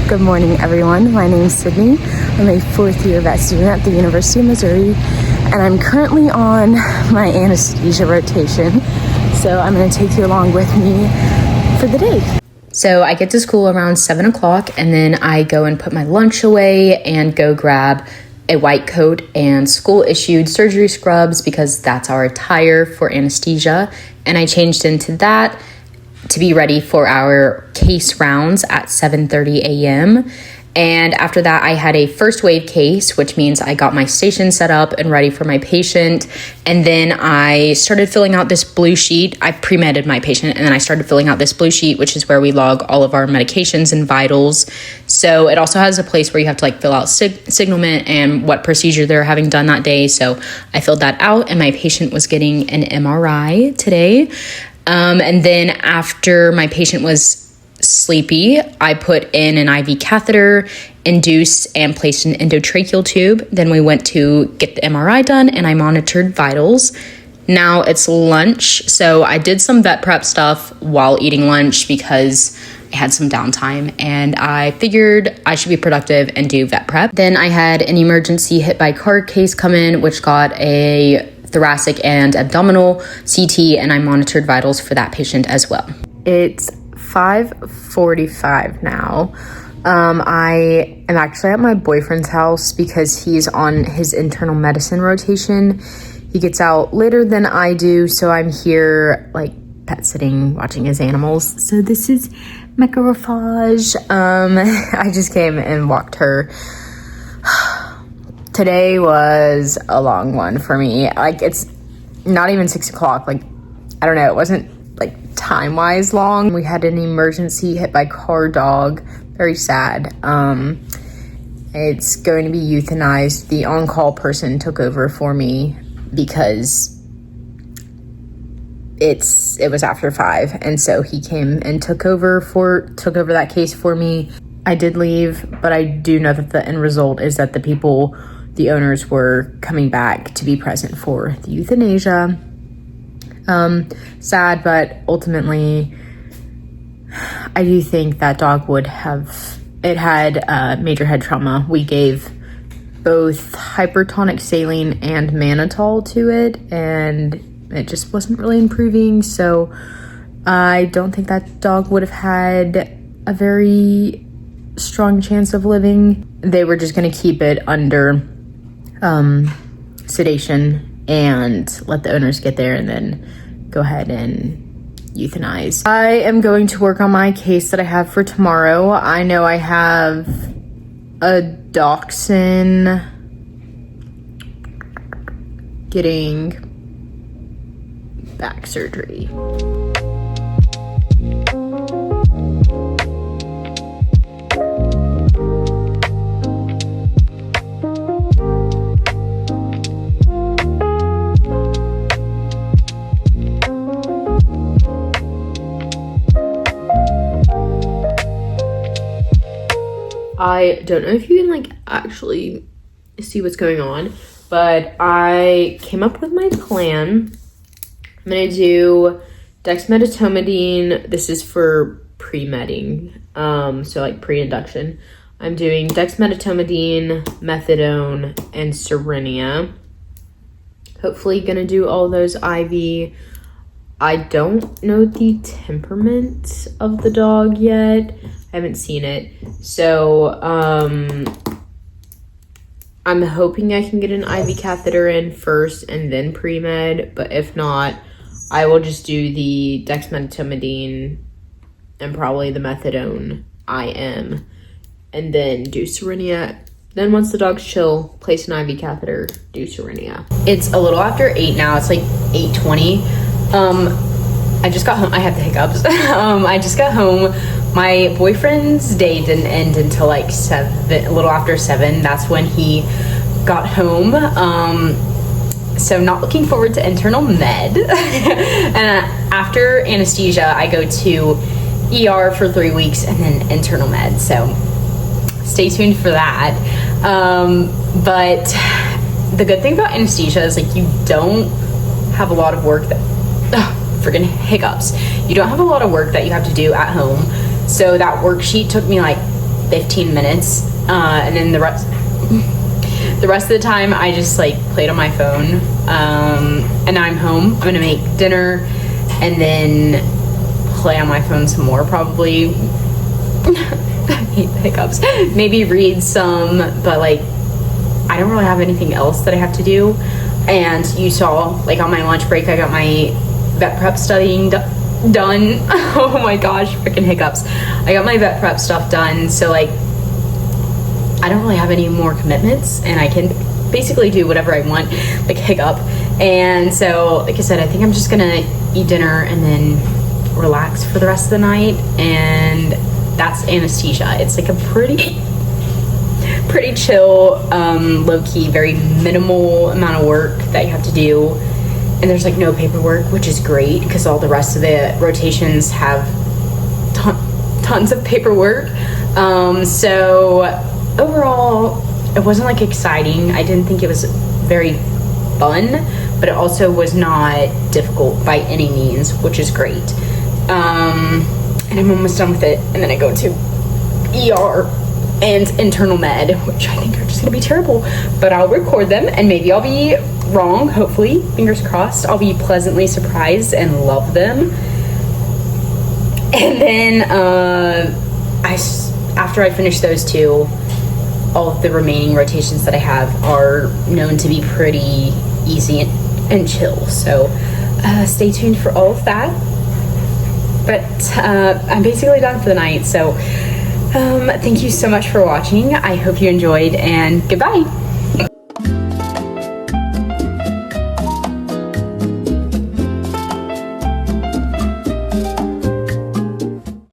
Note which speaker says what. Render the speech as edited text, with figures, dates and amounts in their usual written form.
Speaker 1: Good morning, everyone. My name is Sydney. I'm a fourth-year vet student at the University of Missouri, and I'm currently on my anesthesia rotation. So I'm going to take you along with me for the day.
Speaker 2: So I get to school around 7 o'clock, and then I go and put my lunch away and go grab a white coat and school-issued surgery scrubs because that's our attire for anesthesia. And I changed into that to be ready for our case rounds at 7:30 a.m. And after that, I had a first wave case, which means I got my station set up and ready for my patient. And then I started filling out this blue sheet. I pre-medded my patient, and then I started filling out this blue sheet, which is where we log all of our medications and vitals. So it also has a place where you have to fill out signalment and what procedure they're having done that day. So I filled that out, and my patient was getting an MRI today. And then after my patient was sleepy, I put in an IV catheter, induce, and placed an endotracheal tube. Then we went to get the MRI done, and I monitored vitals. Now it's lunch, so I did some VetPrep stuff while eating lunch because I had some downtime, and I figured I should be productive and do VetPrep. Then I had an emergency hit by car case come in, which got a thoracic and abdominal CT, and I monitored vitals for that patient as well.
Speaker 1: It's 5:45 now. I am actually at my boyfriend's house because he's on his internal medicine rotation. He gets out later than I do, so I'm here pet sitting, watching his animals. So this is Mecca Rafaj. I just came and walked her. Today was a long one for me. It's not even 6 o'clock. I don't know. It wasn't time-wise long. We had an emergency hit by car dog. Very sad. It's going to be euthanized. The on-call person took over for me because it was after 5, and so he came and took over that case for me. I did leave, but I do know that the end result is that the owners were coming back to be present for the euthanasia. Sad, but ultimately, I do think that dog had major head trauma. We gave both hypertonic saline and mannitol to it, and it just wasn't really improving. So I don't think that dog would have had a very strong chance of living. They were just going to keep it under sedation and let the owners get there and then go ahead and euthanize. I am going to work on my case that I have for tomorrow. I know I have a dachshund getting back surgery. I don't know if you can actually see what's going on, but I came up with my plan. I'm gonna do dexmedetomidine. This is for pre-medding, so pre-induction. I'm doing dexmedetomidine, methadone, and Cerenia. Hopefully gonna do all those IV. I don't know the temperament of the dog yet. I haven't seen it. So I'm hoping I can get an IV catheter in first and then pre-med, but if not, I will just do the dexmedetomidine and probably the methadone IM and then do Cerenia. Then once the dogs chill, place an IV catheter, do Cerenia. It's a little after 8 now. It's 8:20. I just got home. I have the hiccups. I just got home. My boyfriend's day didn't end until 7, a little after 7. That's when he got home. So not looking forward to internal med. And after anesthesia, I go to ER for 3 weeks and then internal med. So stay tuned for that. But the good thing about anesthesia is you don't have a lot of work that friggin' hiccups. You don't have a lot of work that you have to do at home. So that worksheet took me 15 minutes, and then the rest of the time I just like played on my phone. And now I'm home. I'm gonna make dinner and then play on my phone some more, probably. I hate the hiccups. Maybe read some, but like I don't really have anything else that I have to do. And you saw, like, on my lunch break, I got my VetPrep studying done. Oh my gosh, freaking hiccups. I got my VetPrep stuff done, so like I don't really have any more commitments, and I can basically do whatever I want, like hiccup. And so, like I said, I think I'm just gonna eat dinner and then relax for the rest of the night, and that's anesthesia. It's like a pretty chill, low-key, very minimal amount of work that you have to do, and there's like no paperwork, which is great because all the rest of the rotations have tons of paperwork. So overall, it wasn't like exciting. I didn't think it was very fun, but it also was not difficult by any means, which is great. And I'm almost done with it, and then I go to ER and internal med, which I think are just gonna be terrible, but I'll record them and maybe I'll be wrong. Hopefully, fingers crossed, I'll be pleasantly surprised and love them. And then after I finish those two, all of the remaining rotations that I have are known to be pretty easy and chill, so stay tuned for all of that. But I'm basically done for the night, so thank you so much for watching. I hope you enjoyed, and goodbye.